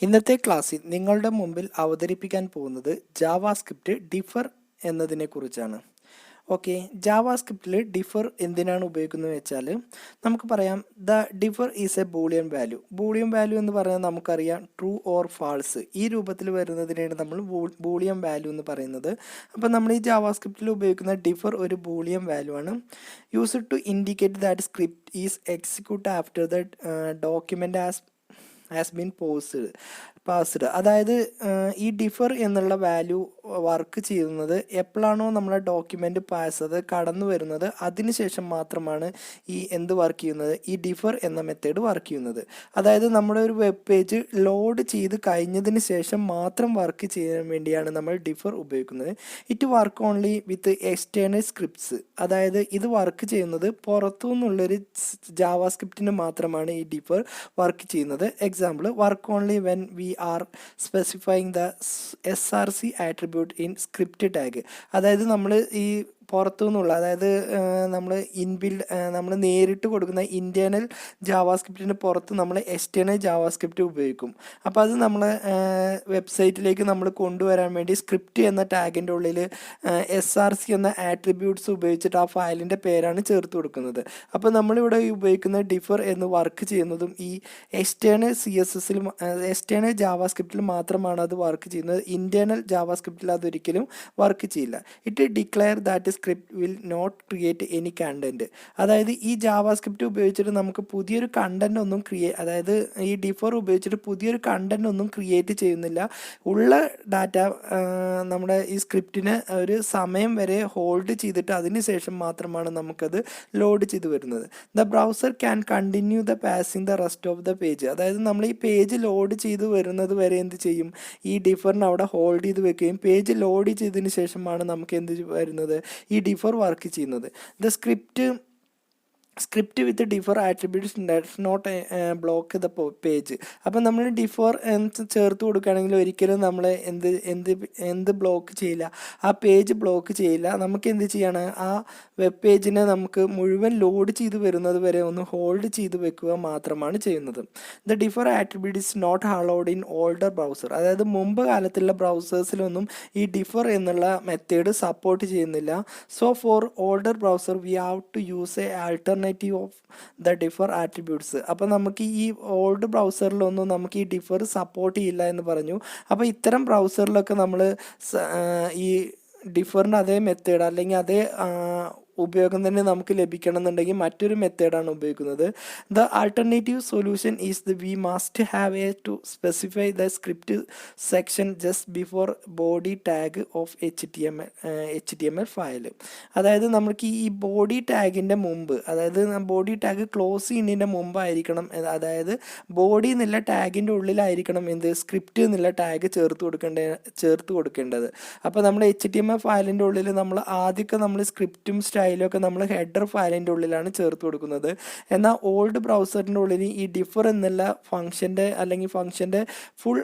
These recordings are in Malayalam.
ഇന്നത്തെ ക്ലാസ്സിൽ നിങ്ങളുടെ മുമ്പിൽ അവതരിപ്പിക്കാൻ പോകുന്നത് ജാവാസ്ക്രിപ്റ്റ് ഡിഫർ എന്നതിനെക്കുറിച്ചാണ്. ഓക്കെ, ജാവാസ്ക്രിപ്റ്റിൽ ഡിഫർ എന്തിനാണ് ഉപയോഗിക്കുന്നത് വെച്ചാൽ നമുക്ക് പറയാം, the differ is A Boolean value. Boolean value എന്ന് പറഞ്ഞാൽ നമുക്കറിയാം ട്രൂ ഓർ ഫാൾസ്, ഈ രൂപത്തിൽ വരുന്നതിനെയാണ് നമ്മൾ ബൂളിയൻ വാല്യൂ എന്ന് പറയുന്നത്. അപ്പോൾ നമ്മൾ ഈ ജാവാസ്ക്രിപ്റ്റിൽ ഉപയോഗിക്കുന്ന ഡിഫർ ഒരു ബൂളിയൻ വാല്യൂ ആണ്. Used to indicate that script is execute after the document has been parsed. അതായത് ഈ ഡിഫർ എന്നുള്ള വാല്യൂ വർക്ക് ചെയ്യുന്നത് എപ്പോഴാണോ നമ്മളെ ഡോക്യുമെൻ്റ് പാസ് അത് കടന്നു വരുന്നത് അതിനുശേഷം മാത്രമാണ് എന്ത് വർക്ക് ചെയ്യുന്നത്, ഈ ഡിഫർ എന്ന മെത്തേഡ് വർക്ക് ചെയ്യുന്നത്. അതായത് നമ്മുടെ ഒരു വെബ് പേജ് ലോഡ് ചെയ്ത് കഴിഞ്ഞതിന് ശേഷം മാത്രം വർക്ക് ചെയ്യാൻ വേണ്ടിയാണ് നമ്മൾ ഡിഫർ ഉപയോഗിക്കുന്നത്. It work only with external scripts. അതായത് ഇത് വർക്ക് ചെയ്യുന്നത് പുറത്തു നിന്നുള്ളൊരു ജാവാസ്ക്രിപ്റ്റിന് മാത്രമാണ് ഈ ഡിഫർ വർക്ക് ചെയ്യുന്നത്. Example, work only when we are specifying the SRC attribute in script tag. അതായത് നമ്മൾ ഈ പുറത്തു നിന്നുള്ള, അതായത് നമ്മൾ നേരിട്ട് കൊടുക്കുന്ന ഇൻറ്റേർണൽ ജാവാസ്ക്രിപ്റ്റിന് പുറത്ത് നമ്മൾ എക്സ്റ്റേണൽ ജാവാസ്ക്രിപ്റ്റ് ഉപയോഗിക്കും. അപ്പോൾ അത് നമ്മളെ വെബ്സൈറ്റിലേക്ക് നമ്മൾ കൊണ്ടുവരാൻ വേണ്ടി സ്ക്രിപ്റ്റ് എന്ന ടാഗിൻ്റെ ഉള്ളിൽ SRC എന്ന ആട്രിബ്യൂട്ട്സ് ഉപയോഗിച്ചിട്ട് ആ ഫയലിൻ്റെ പേരാണ് ചേർത്ത് കൊടുക്കുന്നത്. അപ്പോൾ നമ്മളിവിടെ ഉപയോഗിക്കുന്ന ഡിഫർ എന്ന് വർക്ക് ചെയ്യുന്നതും ഈ എക്സ്റ്റേണൽ എക്സ്റ്റേണൽ ജാവാസ്ക്രിപ്റ്റിൽ മാത്രമാണ് അത് വർക്ക് ചെയ്യുന്നത്. ഇൻറ്റേർണൽ ജാവാസ്ക്രിപ്റ്റിൽ അതൊരിക്കലും വർക്ക് ചെയ്യില്ല. It declare that script will not create any content. അതായത് ഈ ജാവാസ്ക്രിപ്റ്റ് ഉപയോഗിച്ചിട്ട് നമുക്ക് പുതിയൊരു കണ്ടന്റ് ഒന്നും അതായത് ഈ ഡിഫർ ഉപയോഗിച്ചിട്ട് പുതിയൊരു കണ്ടന്റ് ഒന്നും ക്രിയേറ്റ് ചെയ്യുന്നില്ല. ഉള്ള ഡാറ്റ നമ്മുടെ ഈ സ്ക്രിപ്റ്റിന് ഒരു സമയം വരെ ഹോൾഡ് ചെയ്തിട്ട് അതിന് ശേഷം മാത്രമാണ് നമുക്കത് ലോഡ് ചെയ്ത് വരുന്നത്. The browser can continue the passing the rest of the page. അതായത് നമ്മൾ ഈ പേജ് ലോഡ് ചെയ്ത് വരുന്നത് വരെ എന്ത് ചെയ്യും, ഈ ഡിഫറിന് അവിടെ ഹോൾഡ് ചെയ്ത് വെക്കുകയും പേജ് ലോഡ് ചെയ്തതിന് ശേഷമാണ് നമുക്ക് എന്ത് വരുന്നത്, ഈ ഡിഫർ വർക്ക് ചെയ്യുന്നത്. The script with defer attributes does not block the page. അപ്പം നമ്മൾ ഡിഫർ ചേർത്ത് കൊടുക്കുകയാണെങ്കിൽ ഒരിക്കലും നമ്മൾ എന്ത് ബ്ലോക്ക് ചെയ്യില്ല, ആ പേജ് ബ്ലോക്ക് ചെയ്യില്ല. നമുക്ക് എന്ത് ചെയ്യണം, ആ വെബ് പേജിനെ നമുക്ക് മുഴുവൻ ലോഡ് ചെയ്ത് വരുന്നത് വരെ ഒന്ന് ഹോൾഡ് ചെയ്ത് വെക്കുക മാത്രമാണ് ചെയ്യുന്നത്. The defer attribute is not allowed in older browser. അതായത് മുമ്പ് കാലത്തുള്ള ബ്രൗസേഴ്സിലൊന്നും ഈ ഡിഫർ എന്നുള്ള മെത്തേഡ് സപ്പോർട്ട് ചെയ്യുന്നില്ല. So for older browser we have to use a alternative of the defer attributes. അപ്പോൾ നമുക്ക് ഈ ഓൾഡ് ബ്രൗസറിലൊന്നും നമുക്ക് ഈ ഡിഫർ സപ്പോർട്ട് ചെയ്യില്ല എന്ന് പറഞ്ഞു. അപ്പോൾ ഇത്തരം ബ്രൗസറിലൊക്കെ നമ്മൾ ഈ ഡിഫറിൻ്റെ അതേ മെത്തേഡ് അല്ലെങ്കിൽ അതേ ഉപയോഗം തന്നെ നമുക്ക് ലഭിക്കണം എന്നുണ്ടെങ്കിൽ മറ്റൊരു മെത്തേഡാണ് ഉപയോഗിക്കുന്നത്. The alternative solution is we must have to specify the script section just before body tag of HTML file. അതായത് നമുക്ക് ഈ ബോഡി ടാഗിൻ്റെ മുമ്പ്, അതായത് ബോഡി ടാഗ് ക്ലോസ് ചെയ്യുന്നതിൻ്റെ മുമ്പായിരിക്കണം, അതായത് ബോഡി എന്നുള്ള ടാഗിൻ്റെ ഉള്ളിലായിരിക്കണം സ്ക്രിപ്റ്റ് എന്നുള്ള ടാഗ് ചേർത്ത് കൊടുക്കേണ്ടത്. അപ്പോൾ നമ്മൾ HTML ഫയലിൻ്റെ ഉള്ളിൽ നമ്മൾ ആദ്യമൊക്കെ നമ്മൾ സ്ക്രിപ്റ്റും സ്റ്റൈലൊക്കെ നമ്മൾ ഹെഡർ ഫയലിൻ്റെ ഉള്ളിലാണ് ചേർത്ത് കൊടുക്കുന്നത്. എന്നാൽ ഓൾഡ് ബ്രൗസറിൻ്റെ ഉള്ളിൽ ഈ ഡിഫർ എന്നുള്ള ഫംഗ്ഷൻ്റെ ഫുൾ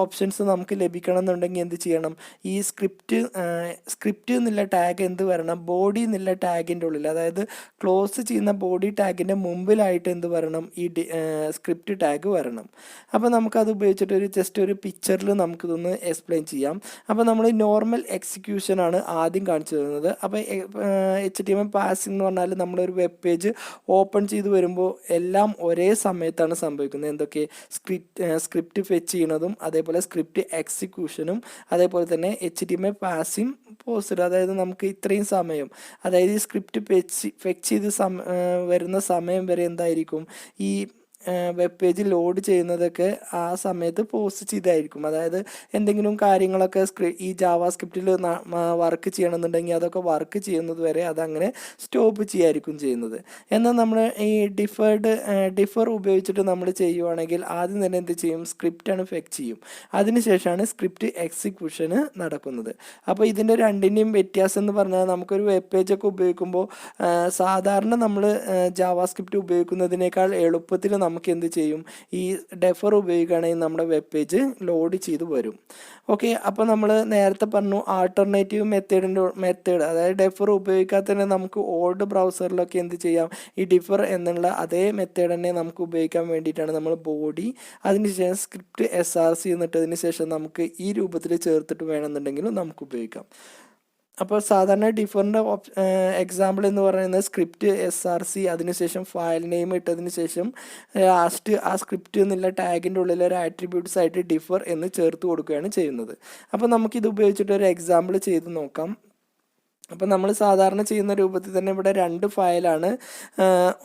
ഓപ്ഷൻസ് നമുക്ക് ലഭിക്കണം എന്നുണ്ടെങ്കിൽ എന്ത് ചെയ്യണം, ഈ സ്ക്രിപ്റ്റ് എന്നുള്ള ടാഗ് എന്ത് വരണം, ബോഡി എന്നുള്ള ടാഗിൻ്റെ ഉള്ളിൽ, അതായത് ക്ലോസ് ചെയ്യുന്ന ബോഡി ടാഗിൻ്റെ മുമ്പിലായിട്ട് എന്ത് വരണം, ഈ സ്ക്രിപ്റ്റ് ടാഗ് വരണം. അപ്പോൾ നമുക്കത് ഉപയോഗിച്ചിട്ട് ജസ്റ്റ് ഒരു പിക്ചറിൽ നമുക്കിതൊന്ന് എക്സ്പ്ലെയിൻ ചെയ്യാം. അപ്പോൾ നമ്മൾ നോർമൽ എക്സിക്യൂഷനാണ് ആദ്യം കാണിച്ചു തരുന്നത്. അപ്പോൾ HTML പാസിംഗ് എന്ന് പറഞ്ഞാൽ നമ്മളൊരു വെബ് പേജ് ഓപ്പൺ ചെയ്ത് വരുമ്പോൾ എല്ലാം ഒരേ സമയത്താണ് സംഭവിക്കുന്നത്. എന്തൊക്കെ, സ്ക്രിപ്റ്റ് ഫെച്ച് ചെയ്യുന്നതും അതേപോലെ സ്ക്രിപ്റ്റ് എക്സിക്യൂഷനും അതേപോലെ തന്നെ HTML പാസിംഗ് പോസ്റ്റ്. അതായത് നമുക്ക് ഇത്രയും സമയം, അതായത് ഈ സ്ക്രിപ്റ്റ് ഫെച്ച് ചെയ്ത് വരുന്ന സമയം വരെ എന്തായിരിക്കും, ഈ വെബ് പേജ് ലോഡ് ചെയ്യുന്നതൊക്കെ ആ സമയത്ത് പോസ്റ്റ് ചെയ്തായിരിക്കും. അതായത് എന്തെങ്കിലും കാര്യങ്ങളൊക്കെ ഈ ജാവാസ്ക്രിപ്റ്റിൽ വർക്ക് ചെയ്യണമെന്നുണ്ടെങ്കിൽ അതൊക്കെ വർക്ക് ചെയ്യുന്നത് വരെ അതങ്ങനെ സ്റ്റോപ്പ് ചെയ്യായിരിക്കും ചെയ്യുന്നത്. എന്നാൽ നമ്മൾ ഈ ഡിഫർ ഉപയോഗിച്ചിട്ട് നമ്മൾ ചെയ്യുവാണെങ്കിൽ ആദ്യം തന്നെ എന്ത് ചെയ്യും, സ്ക്രിപ്റ്റാണ് ഫെച്ച് ചെയ്യും, അതിനുശേഷമാണ് സ്ക്രിപ്റ്റ് എക്സിക്യൂഷന് നടക്കുന്നത്. അപ്പോൾ ഇതിൻ്റെ രണ്ടിൻ്റെയും വ്യത്യാസം എന്ന് പറഞ്ഞാൽ നമുക്കൊരു വെബ് പേജൊക്കെ ഉപയോഗിക്കുമ്പോൾ സാധാരണ നമ്മൾ ജാവാസ്ക്രിപ്റ്റ് ഉപയോഗിക്കുന്നതിനേക്കാൾ എളുപ്പത്തിൽ നമുക്ക് എന്ത് ചെയ്യും, ഈ ഡെഫർ ഉപയോഗിക്കുകയാണെങ്കിൽ നമ്മുടെ വെബ് പേജ് ലോഡ് ചെയ്ത് വരും. ഓക്കെ, അപ്പോൾ നമ്മൾ നേരത്തെ പറഞ്ഞു ആൾട്ടർനേറ്റീവ് മെത്തേഡ്, അതായത് ഡെഫർ ഉപയോഗിക്കാതെ തന്നെ നമുക്ക് ഓൾഡ് ബ്രൗസറിലൊക്കെ എന്ത് ചെയ്യാം, ഈ ഡിഫർ എന്നുള്ള അതേ മെത്തേഡ് തന്നെ നമുക്ക് ഉപയോഗിക്കാൻ വേണ്ടിയിട്ടാണ് നമ്മൾ ബോഡി അതിനുശേഷം സ്ക്രിപ്റ്റ് SRC എന്നിട്ടതിന് ശേഷം നമുക്ക് ഈ രൂപത്തിൽ ചേർത്തിട്ട് വേണമെന്നുണ്ടെങ്കിലും നമുക്ക് ഉപയോഗിക്കാം. അപ്പോൾ സാധാരണ ഡിഫറിൻ്റെ എക്സാമ്പിൾ എന്ന് പറയുന്നത് സ്ക്രിപ്റ്റ് SRC, അതിനുശേഷം ഫയൽ നെയിം ഇട്ടതിന് ശേഷം ലാസ്റ്റ് ആ സ്ക്രിപ്റ്റ് എന്നുള്ള ടാഗിൻ്റെ ഉള്ളിൽ ഒരു ആട്രിബ്യൂട്ട്സ് ആയിട്ട് ഡിഫർ എന്ന് ചേർത്ത് കൊടുക്കുകയാണ് ചെയ്യുന്നത്. അപ്പോൾ നമുക്കിത് ഉപയോഗിച്ചിട്ട് ഒരു എക്സാമ്പിൾ ചെയ്ത് നോക്കാം. അപ്പോൾ നമ്മൾ സാധാരണ ചെയ്യുന്ന രൂപത്തിൽ തന്നെ ഇവിടെ 2 ഫയലാണ്.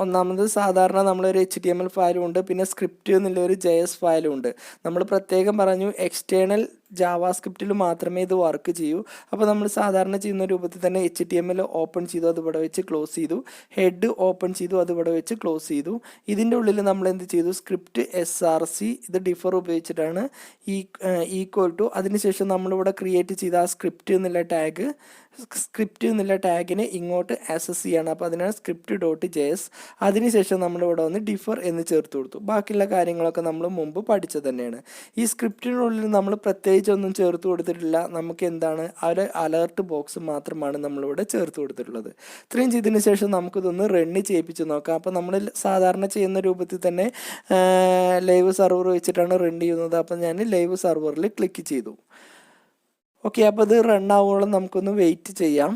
ഒന്നാമത് സാധാരണ നമ്മളൊരു HTML ഫയലും ഉണ്ട്, പിന്നെ സ്ക്രിപ്റ്റ് എന്നുള്ളൊരു JS ഫയലും ഉണ്ട്. നമ്മൾ പ്രത്യേകം പറഞ്ഞു എക്സ്റ്റേണൽ ജാവാസ്ക്രിപ്റ്റിൽ മാത്രമേ ഇത് വർക്ക് ചെയ്യൂ. അപ്പോൾ നമ്മൾ സാധാരണ ചെയ്യുന്ന രൂപത്തിൽ തന്നെ HTML ഓപ്പൺ ചെയ്തു, അത് ഇവിടെ വെച്ച് ക്ലോസ് ചെയ്തു. ഹെഡ് ഓപ്പൺ ചെയ്തു, അത് ഇവിടെ വെച്ച് ക്ലോസ് ചെയ്തു. ഇതിൻ്റെ ഉള്ളിൽ നമ്മൾ എന്ത് ചെയ്തു, സ്ക്രിപ്റ്റ് SRC ഇത് ഡിഫർ ഉപയോഗിച്ചിട്ടാണ് ഈക്വൽ ടു, അതിനുശേഷം നമ്മളിവിടെ ക്രിയേറ്റ് ചെയ്ത ആ സ്ക്രിപ്റ്റ് എന്നുള്ള ടാഗിനെ ഇങ്ങോട്ട് ആക്സസ് ചെയ്യാണ്. അപ്പോൾ അതിനാണ് script.js. അതിനുശേഷം നമ്മളിവിടെ വന്ന് ഡിഫർ എന്ന് ചേർത്ത് കൊടുത്തു. ബാക്കിയുള്ള കാര്യങ്ങളൊക്കെ നമ്മൾ മുമ്പ് പഠിച്ചത് തന്നെയാണ്. ഈ സ്ക്രിപ്റ്റിനുള്ളിൽ നമ്മൾ പ്രത്യേകിച്ചൊന്നും ചേർത്ത് കൊടുത്തിട്ടില്ല. നമുക്ക് എന്താണ്, ഒരു അലേർട്ട് ബോക്സ് മാത്രമാണ് നമ്മളിവിടെ ചേർത്ത് കൊടുത്തിട്ടുള്ളത്. ഇത്രയും ചെയ്തതിന് ശേഷം നമുക്കിതൊന്ന് റണ്ണ് ചെയ്യിപ്പിച്ച് നോക്കാം. അപ്പോൾ നമ്മൾ സാധാരണ ചെയ്യുന്ന രൂപത്തിൽ തന്നെ ലൈവ് സെർവർ വെച്ചിട്ടാണ് റൺ ചെയ്യുന്നത്. അപ്പോൾ ഞാൻ ലൈവ് സെർവറിൽ ക്ലിക്ക് ചെയ്തു. ഓക്കെ, അപ്പോൾ ഇത് റണ്ണാവുമ്പോൾ നമുക്കൊന്ന് വെയിറ്റ് ചെയ്യാം.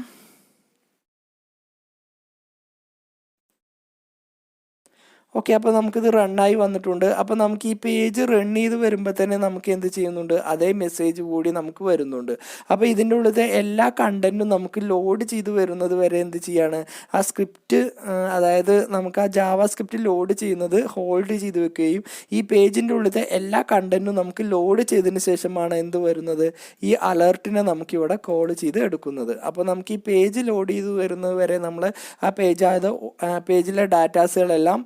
ഓക്കെ, അപ്പോൾ നമുക്കിത് റണ്ണായി വന്നിട്ടുണ്ട്. അപ്പോൾ നമുക്ക് ഈ പേജ് റൺ ചെയ്ത് വരുമ്പോൾ തന്നെ നമുക്ക് എന്ത് ചെയ്യുന്നുണ്ട്, അതേ മെസ്സേജ് കൂടി നമുക്ക് വരുന്നുണ്ട്. അപ്പോൾ ഇതിൻ്റെ ഉള്ളിലത്തെ എല്ലാ കണ്ടൻറ്റും നമുക്ക് ലോഡ് ചെയ്ത് വരുന്നത് വരെ എന്ത് ചെയ്യാണ്, ആ സ്ക്രിപ്റ്റ്, അതായത് നമുക്ക് ആ JavaScript ലോഡ് ചെയ്യുന്നത് ഹോൾഡ് ചെയ്ത് വെക്കുകയും ഈ പേജിൻ്റെ ഉള്ളിലത്തെ എല്ലാ കണ്ടൻറ്റും നമുക്ക് ലോഡ് ചെയ്തതിന് ശേഷമാണ് എന്ത് വരുന്നത്, ഈ അലേർട്ടിനെ നമുക്കിവിടെ കോൾ ചെയ്ത് എടുക്കുന്നത്. അപ്പോൾ നമുക്ക് ഈ പേജ് ലോഡ് ചെയ്ത് വരുന്നത് വരെ നമ്മൾ ആ പേജിലെ ഡാറ്റാസുകളെല്ലാം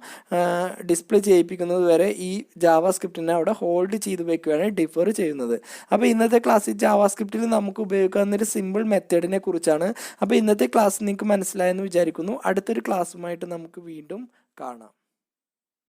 ഡിസ്പ്ലേ ചെയ്യിപ്പിക്കുന്നത് വരെ ഈ JavaScriptനെ അവിടെ ഹോൾഡ് ചെയ്ത് വെക്കുകയാണ് ഡിഫർ ചെയ്യുന്നത്. അപ്പോൾ ഇന്നത്തെ ക്ലാസ്സിൽ JavaScriptൽ നമുക്ക് ഉപയോഗിക്കാവുന്ന ഒരു സിമ്പിൾ മെത്തേഡിനെ കുറിച്ചാണ്. അപ്പോൾ ഇന്നത്തെ ക്ലാസ് നിങ്ങൾക്ക് മനസ്സിലായെന്ന് വിചാരിക്കുന്നു. അടുത്തൊരു ക്ലാസ്സുമായിട്ട് നമുക്ക് വീണ്ടും കാണാം.